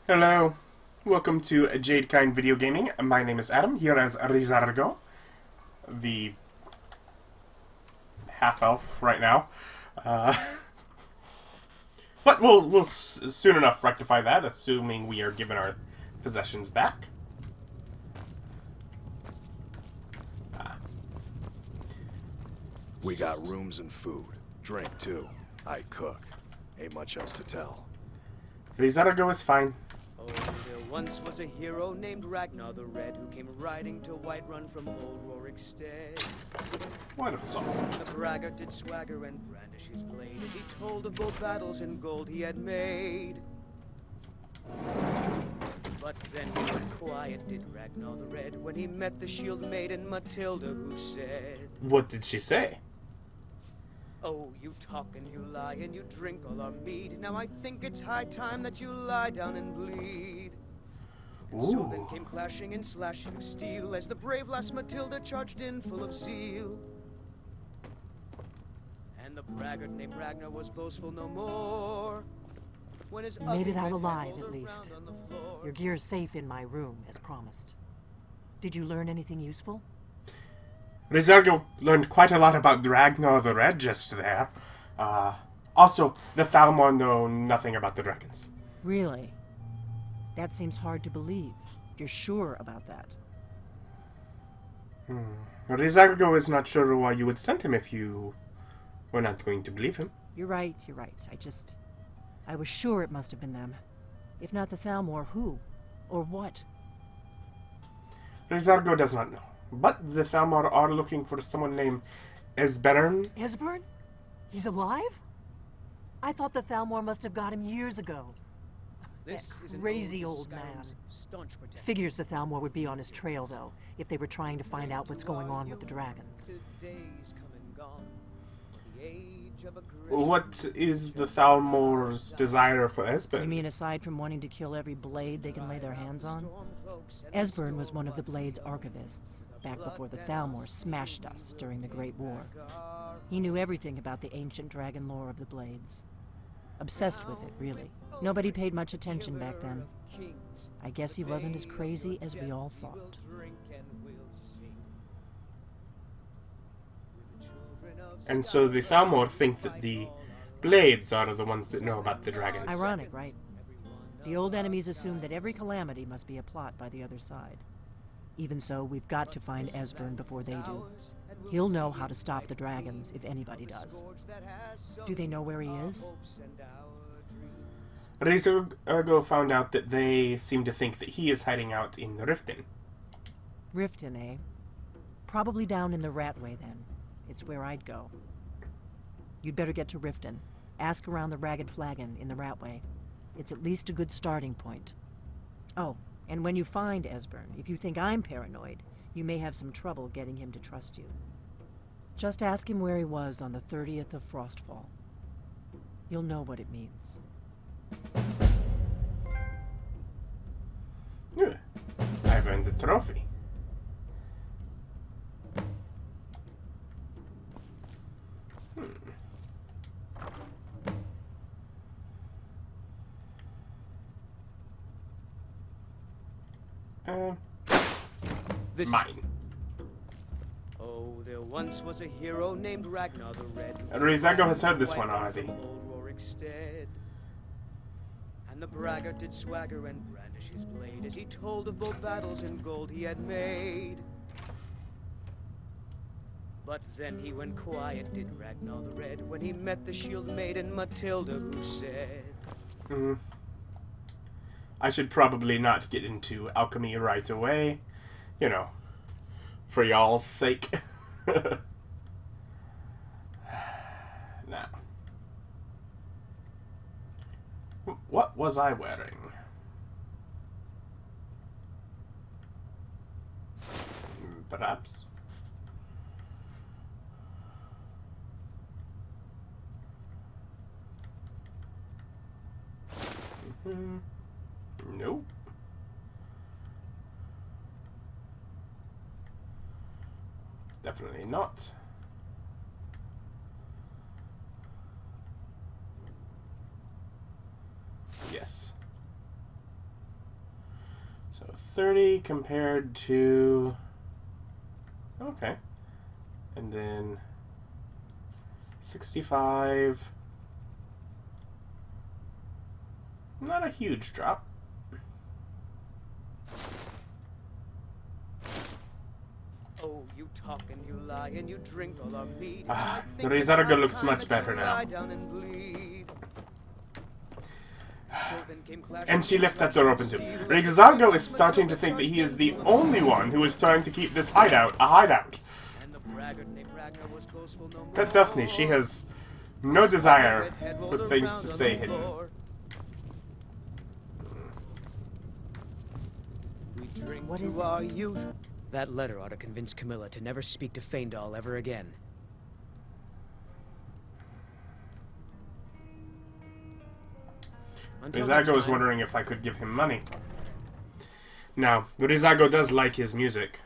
Hello, welcome to Jadekind Video Gaming. My name is Adam, here as Ri'zargo, the half-elf right now. Uh, but we'll soon enough rectify that, assuming we are given our possessions back. We got rooms and food. Drink, too. I cook. Ain't much else to tell. Ri'zargo is fine. Oh, there once was a hero named Ragnar the Red who came riding to Whiterun from old Rorikstead. Wonderful song. The braggart did swagger and brandish his blade as he told of bold battles and gold he had made. But then he went quiet, did Ragnar the Red, when he met the shield maiden Matilda, who said, What did she say? "Oh, you talk and you lie and you drink all our mead. Now I think it's high time that you lie down and bleed." And so then came clashing and slashing of steel as the brave lass Matilda charged in full of zeal. And the braggart named Ragnar was boastful no more. When his You made it ugly out red alive, head at rolled least. around on the floor. Your gear's safe in my room, as promised. Did you learn anything useful? Ri'zargo learned quite a lot about Ragnar the Red just there. Also, the Thalmor know nothing about the dragons. Really? That seems hard to believe. You're sure about that? Ri'zargo is not sure why you would send him if you were not going to believe him. You're right, you're right. I was sure it must have been them. If not the Thalmor, who? Or what? Ri'zargo does not know. But the Thalmor are looking for someone named Esbern. Esbern? He's alive? I thought the Thalmor must have got him years ago. This is an crazy ode to old man. Skyrim's staunch protector. Figures the Thalmor would be on his trail, though, if they were trying to find out what's going on with the dragons. Today's come and gone. The age of aggression. What is the Thalmor's desire for You Esbern? mean aside from wanting to kill every blade they can lay their hands on? Esbern was one of the Blade's archivists, back before the Thalmor smashed us during the Great War. He knew everything about the ancient dragon lore of the Blades. Obsessed with it, really. Nobody paid much attention back then. I guess he wasn't as crazy as we all thought. And so the Thalmor think that the Blades are the ones that know about the dragons. Ironic, right? The old enemies assume that every calamity must be a plot by the other side. Even so, we've got to find Esbern before they do. He'll know how to stop the dragons, if anybody does. Do they know where he is? Ri'zargo found out that they seem to think that he is hiding out in Riften. Riften, eh? Probably down in the Ratway, then. It's where I'd go. You'd better get to Riften. Ask around the Ragged Flagon in the Ratway. It's at least a good starting point. Oh, and when you find Esbern, if you think I'm paranoid, you may have some trouble getting him to trust you. Just ask him where he was on the 30th of Frostfall. You'll know what it means. Yeah, I've earned the trophy. This Mine. Oh, there once was a hero named Ragnar the Red. Ri'zargo has heard this one Whiterun already. from old Rorikstead. And the braggart did swagger and brandish his blade as he told of bold battles and gold he had made. But then he went quiet, did Ragnar the Red, when he met the shield maiden Matilda, who said, I should probably not get into alchemy right away. You know, for y'all's sake. Now. What was I wearing? Perhaps. Nope. Definitely not. Yes. So 30 compared to... Okay. And then 65. Not a huge drop. Oh, you talk and you lie and you drink all our mead. Ah, I the think it's Ri'zargo high looks time much that you better now. lie down and bleed. So then came clashing And she left that slashing door open too. steel. Ri'zargo is starting to think that he is the only one who is trying to keep this hideout a hideout. And the braggart named Ragnar was boastful no more. But Daphne, she has no desire for things to stay hidden. We drink What to is it? our youth. That letter ought to convince Camilla to never speak to Feindal ever again. Until next Ri'zargo was time. wondering if I could give him money. Now, Ri'zargo does like his music.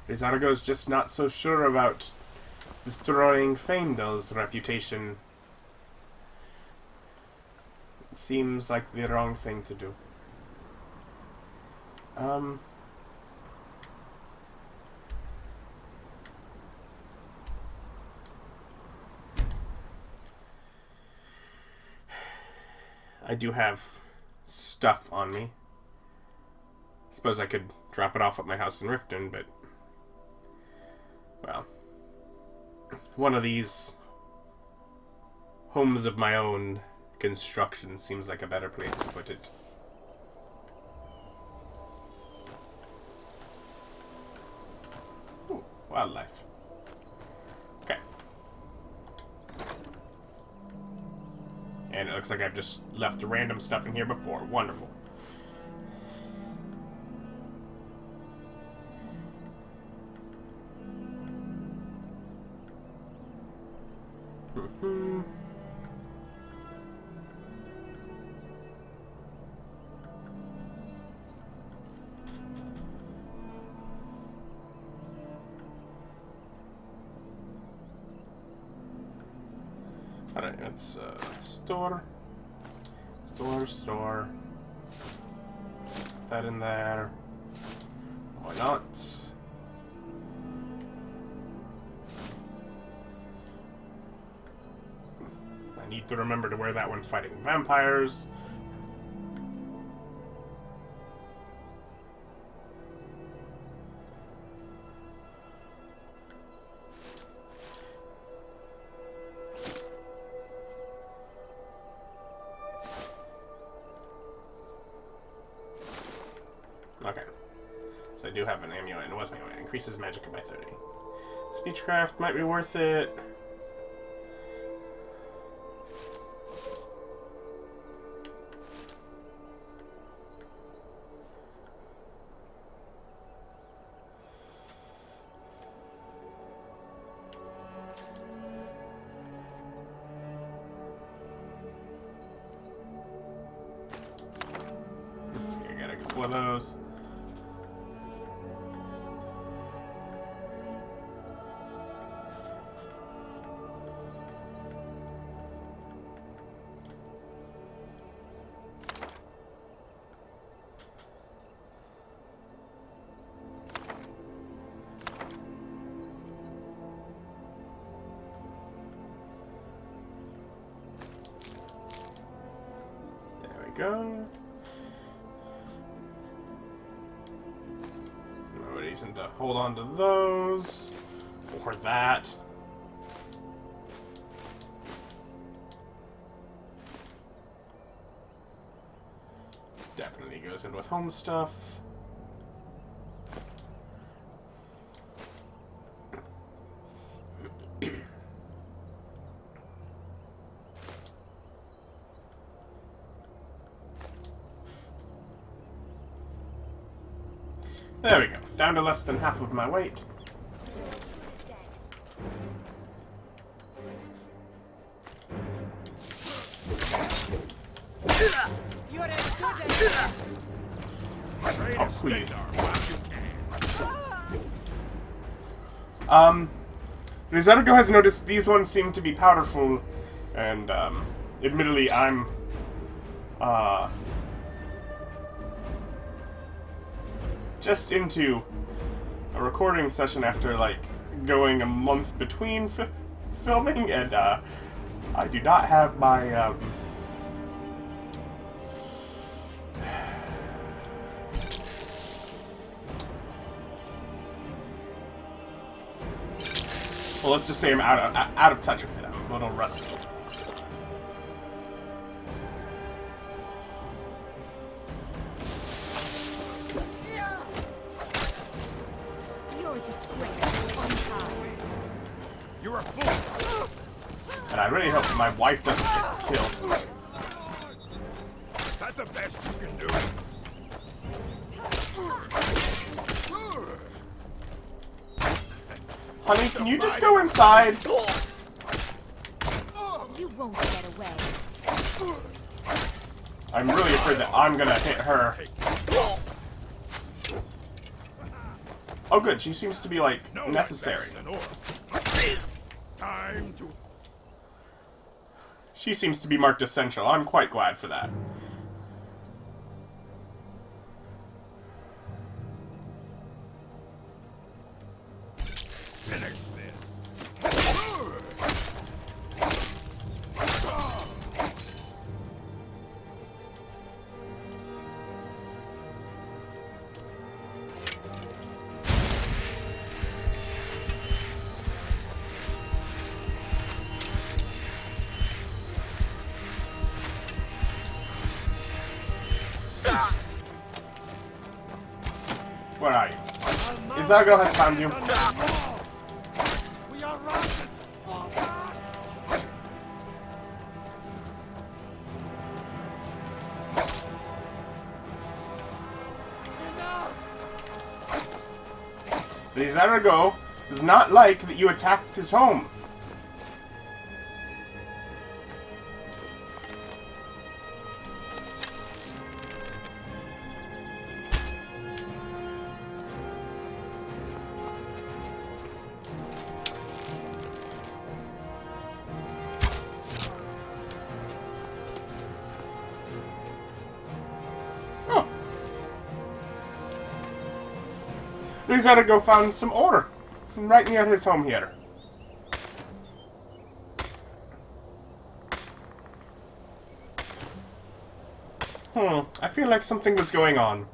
Ri'zargo's just not so sure about destroying Feindal's reputation. It seems like the wrong thing to do. I do have stuff on me. Suppose I could drop it off at my house in Riften, but... well... one of these homes of my own construction seems like a better place to put it. Ooh, wildlife. Okay. And it looks like I've just left random stuff in here before. Wonderful. Alright, let's store. Store. Put that in there. Why not? I need to remember to wear that when fighting vampires. Okay. So I do have an amulet, and it was my amulet. Increases magic by 30. Speechcraft might be worth it. I got a couple of those. There we go. No reason to hold on to those. Or that. Definitely goes in with home stuff. There we go. Down to less than half of my weight. Oh, please. Ri'zargo has noticed these ones seem to be powerful, and, admittedly, I'm just into a recording session after, like, going a month between filming, and, I do not have my, well, let's just say I'm out of touch with it. I'm a little rusty. You're a disgrace. Untied. You're a fool! And I really hope my wife doesn't get killed. Is that the best you can do? Honey, can you just go inside? You won't get away. I'm really afraid that I'm gonna hit her. Oh good, she seems to be, like, No, necessary. that's an order. Time to She seems to be marked essential. I'm quite glad for that. finish this. Where are you? Ri'zargo has found you. We are routed. Ri'zargo does not like that you attacked his home. Oh. Ri'zargo found some ore right near his home here. I feel like something was going on.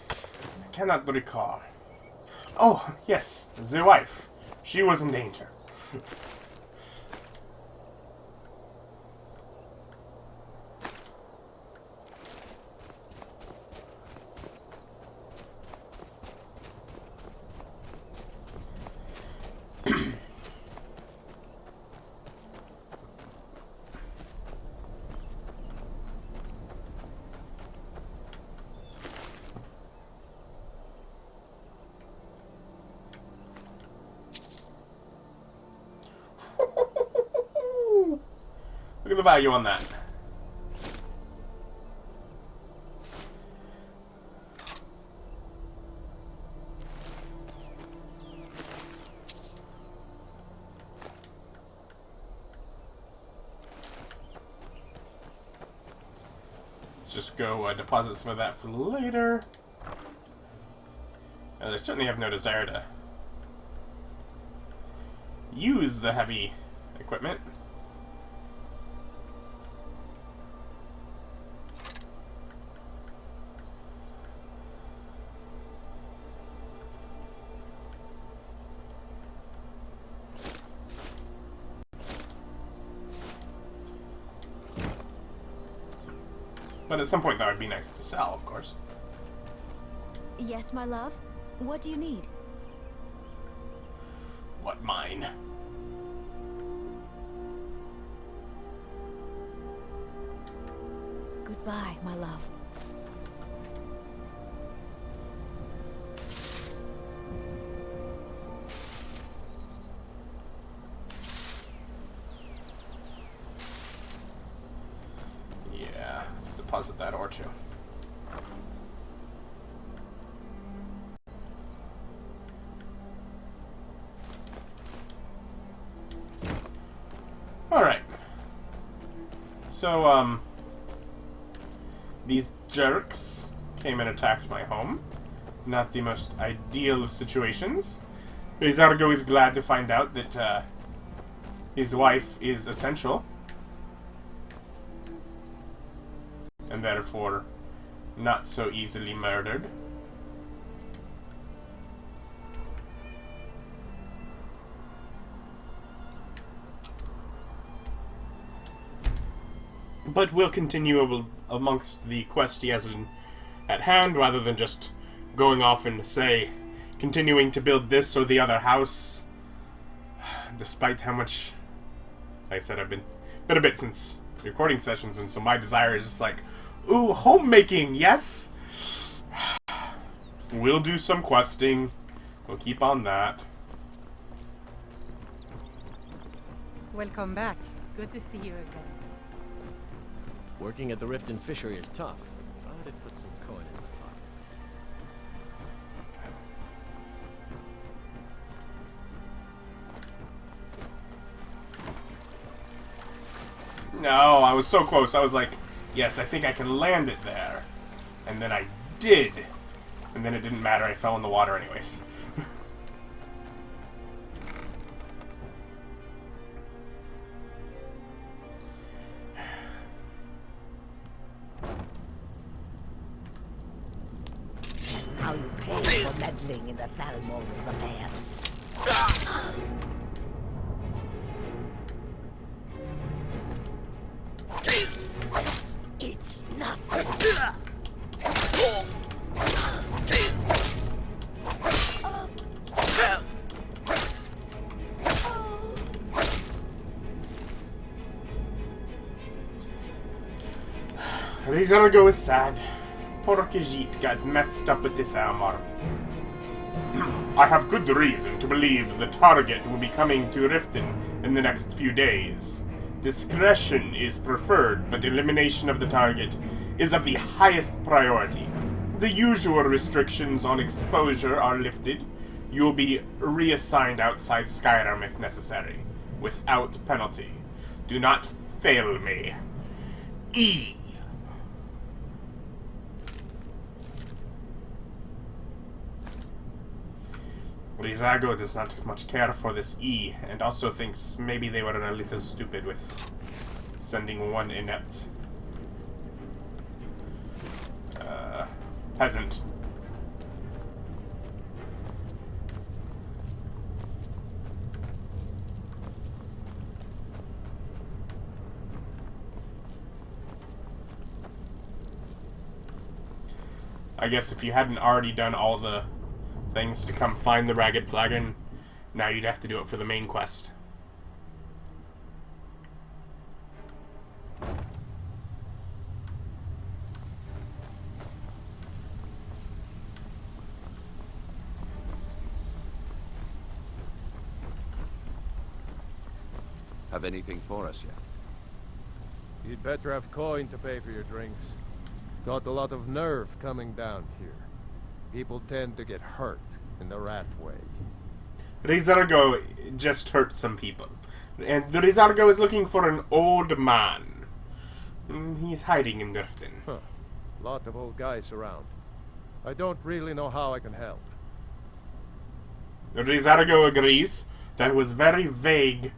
I cannot recall. Oh, yes, the wife. She was in danger. Look at the value on that. Let's just go deposit some of that for later. And I certainly have no desire to use the heavy equipment. But at some point that would be nice to sell, of course. Yes, my love? What do you need? What mine? Goodbye, my love. Yeah, let's deposit that ore too. Alright. So, These jerks came and attacked my home. Not the most ideal of situations. Ri'zargo is glad to find out that his wife is essential. And therefore not so easily murdered. But we'll continue amongst the quest he has at hand, rather than just going off and, say, continuing to build this or the other house. Despite how much, like I said, I've been a bit since recording sessions, and so my desire is just like, ooh, homemaking, yes? We'll do some questing. We'll keep on that. Welcome back. Good to see you again. Working at the Riften fishery is tough, but it puts some coin in my pocket. No, I was so close. I was like, yes, I think I can land it there. And then I did. And then it didn't matter. I fell in the water anyways. How you pay for meddling in the Thalmor's affairs. It's nothing. Ri'zargo is sad. Poor Khajiit got messed up with the Thalmor. I have good reason to believe the target will be coming to Riften in the next few days. Discretion is preferred, but elimination of the target is of the highest priority. The usual restrictions on exposure are lifted. You will be reassigned outside Skyrim if necessary, without penalty. Do not fail me. E. Ri'zargo does not much care for this E, and also thinks maybe they were a little stupid with sending one inept peasant. I guess if you hadn't already done all the things to come find the Ragged Flagon, now you'd have to do it for the main quest. Have anything for us yet? You'd better have coin to pay for your drinks. Got a lot of nerve coming down here. People tend to get hurt in the rat way. Ri'zargo just hurt some people. And the Ri'zargo is looking for an old man. He's hiding in Riften. Huh. Lot of old guys around. I don't really know how I can help. Ri'zargo agrees. That was very vague.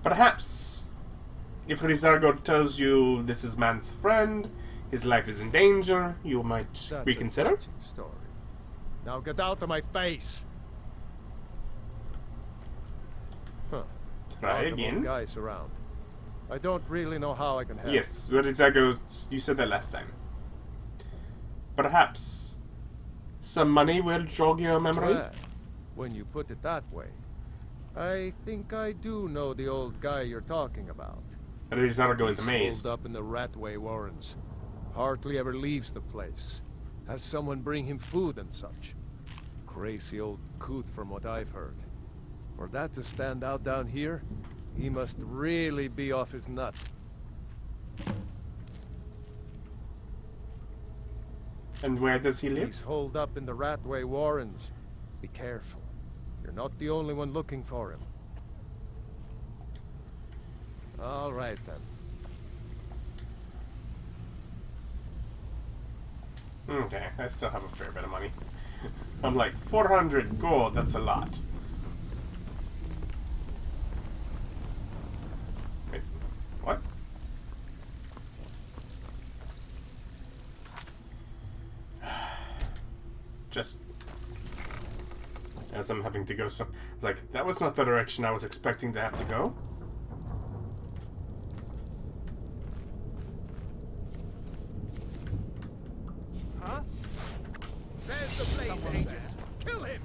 Perhaps, if Ri'zargo tells you this is man's friend, his life is in danger, you might That's reconsider. a touching story. Now get out of my face! Huh. Try Lot of old again. guys around. I don't really know how I can help. Yes, Ri'zargo, you said that last time. Perhaps some money will jog your memory? Well, when you put it that way, I think I do know the old guy you're talking about. Ri'zargo is He's amazed. holed up in the Ratway Warrens. Hardly ever leaves the place. Has someone bring him food and such. Crazy old coot from what I've heard. For that to stand out down here, he must really be off his nut. And where does he live? He's holed up in the Ratway Warrens. Be careful. You're not the only one looking for him. All right, then. Okay, I still have a fair bit of money. I'm like, 400 gold, that's a lot. Wait, what? Just as I'm having to go, so I was like, that was not the direction I was expecting to have to go. Huh? There's the Blaze Agent. Kill him!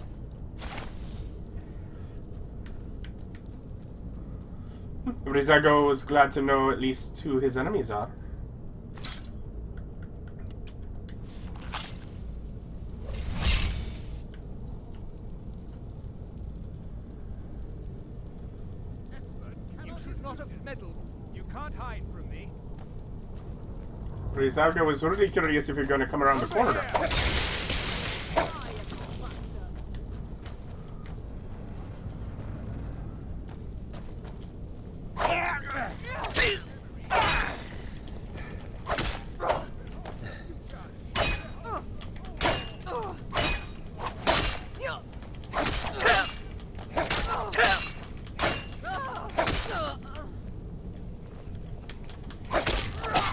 Ri'zargo was glad to know at least who his enemies are. You should not have meddled. You can't hide from me. Ri'zargo was really curious if you're going to come around the corner now.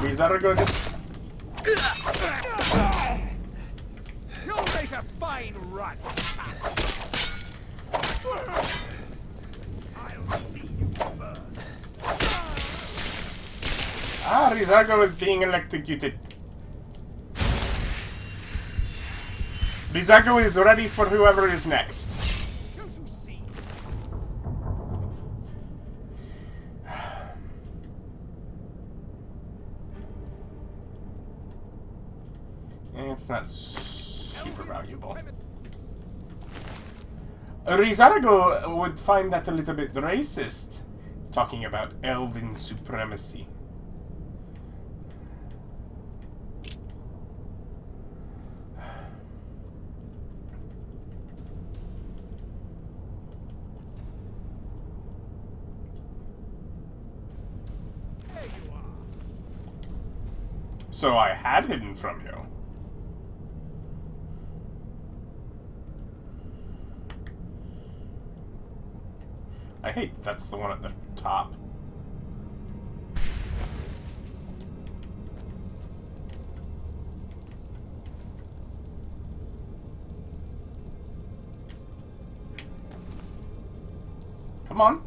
Ri'zargo just... You'll make a fine run. I'll see you burn. Ah, Ri'zargo is being electrocuted. Ri'zargo is ready for whoever is next. Don't you see? It's not super valuable. Ri'zargo would find that a little bit racist, talking about elven supremacy. There you are. So I had hidden from you. I hate that's the one at the top. Come on.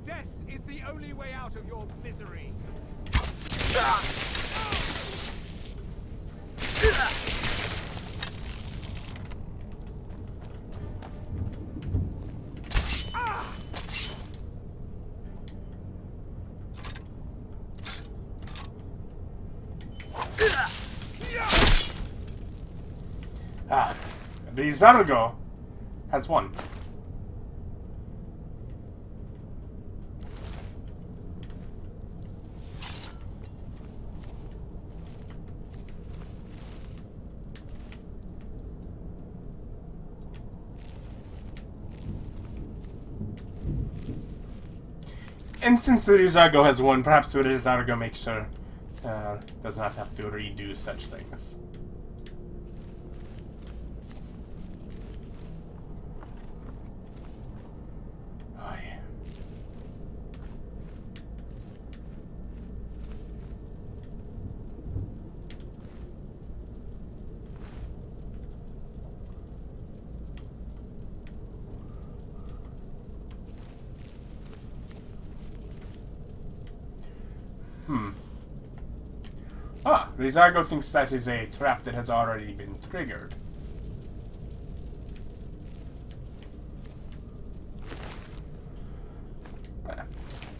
Death is the only way out of your misery. Ah, Ri'zargo has one. And since Ri'zargo has one, perhaps Ri'zargo makes sure does not have to redo such things. Oh yeah. Ah, Ri'zargo thinks that is a trap that has already been triggered.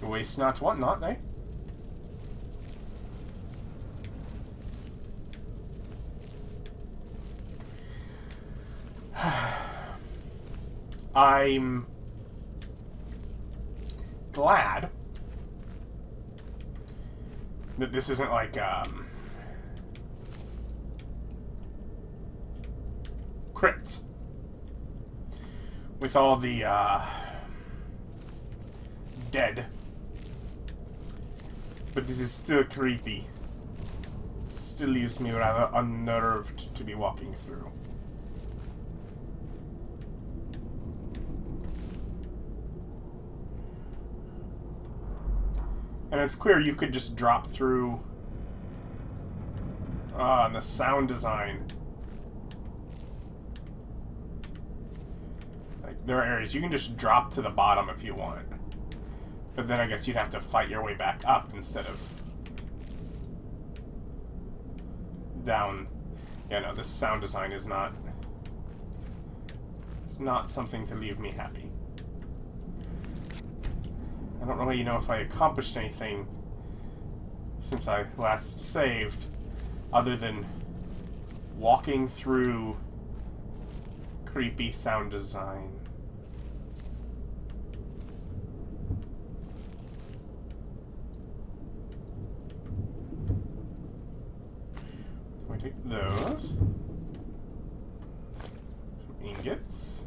Waste not, want not, eh? I'm glad that this isn't like, crypts with all the dead. But this is still creepy. Still leaves me rather unnerved to be walking through. And it's clear you could just drop through. And the sound design. Like, there are areas you can just drop to the bottom if you want. But then I guess you'd have to fight your way back up instead of down. Yeah, no, this sound design is not... It's not something to leave me happy. I don't really know if I accomplished anything since I last saved, other than walking through creepy sound design. I take those. Some ingots.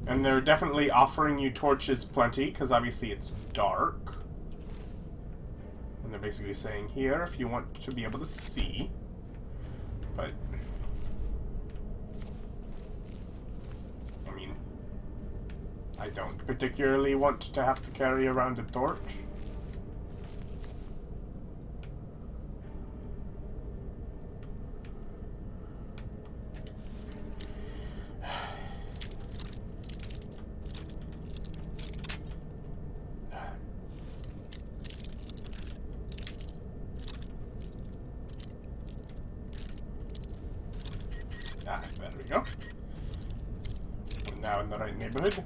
And they're definitely offering you torches plenty, because obviously it's dark. And they're basically saying, here, if you want to be able to see. But... I mean... I don't particularly want to have to carry around a torch. There we go. We're now in the right neighborhood.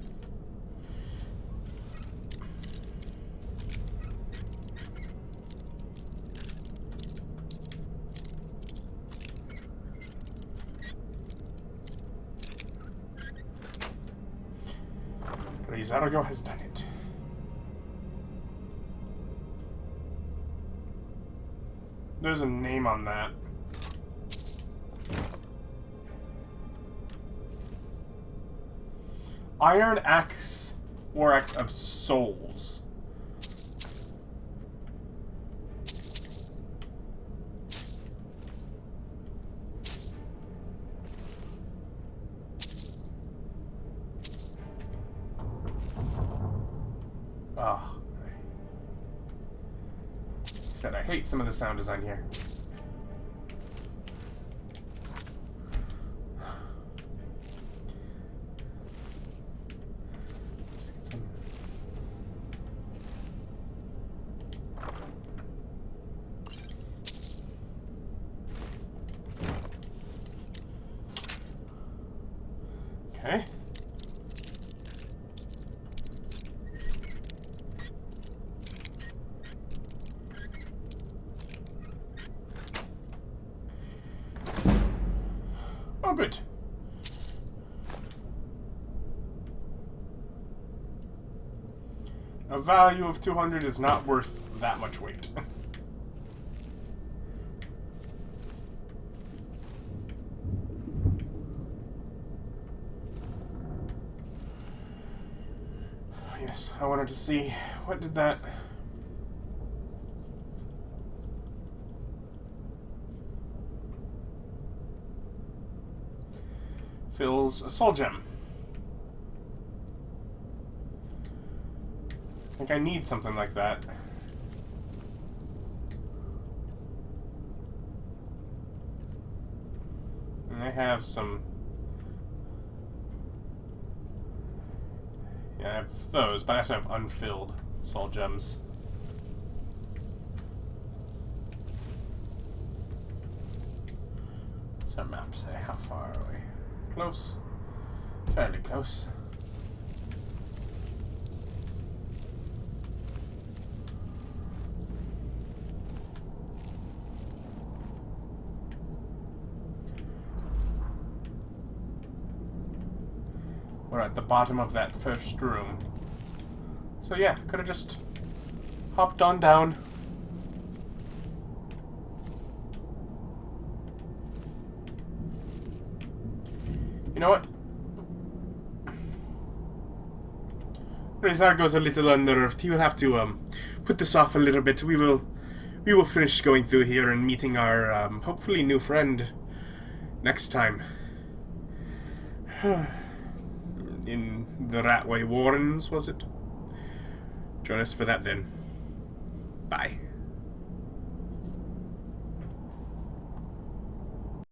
Ri'zargo has done it. There's a name on that. Iron Axe, War Axe of Souls. Oh. Said I hate some of the sound design here. Okay. Oh, good. A value of 200 is not worth that much weight. Yes, I wanted to see what did that... Fills a soul gem. I think I need something like that. And I have some... Yeah, I have those, but I also have unfilled soul gems. What's our map say? How far are we? Close. Fairly close. We're at the bottom of that first room. So yeah, could have just hopped on down. You know what? Ri'zargo's a little unnerved. He will have to put this off a little bit. We will finish going through here and meeting our hopefully new friend next time. In the Ratway Warrens, was it? Join us for that then. Bye.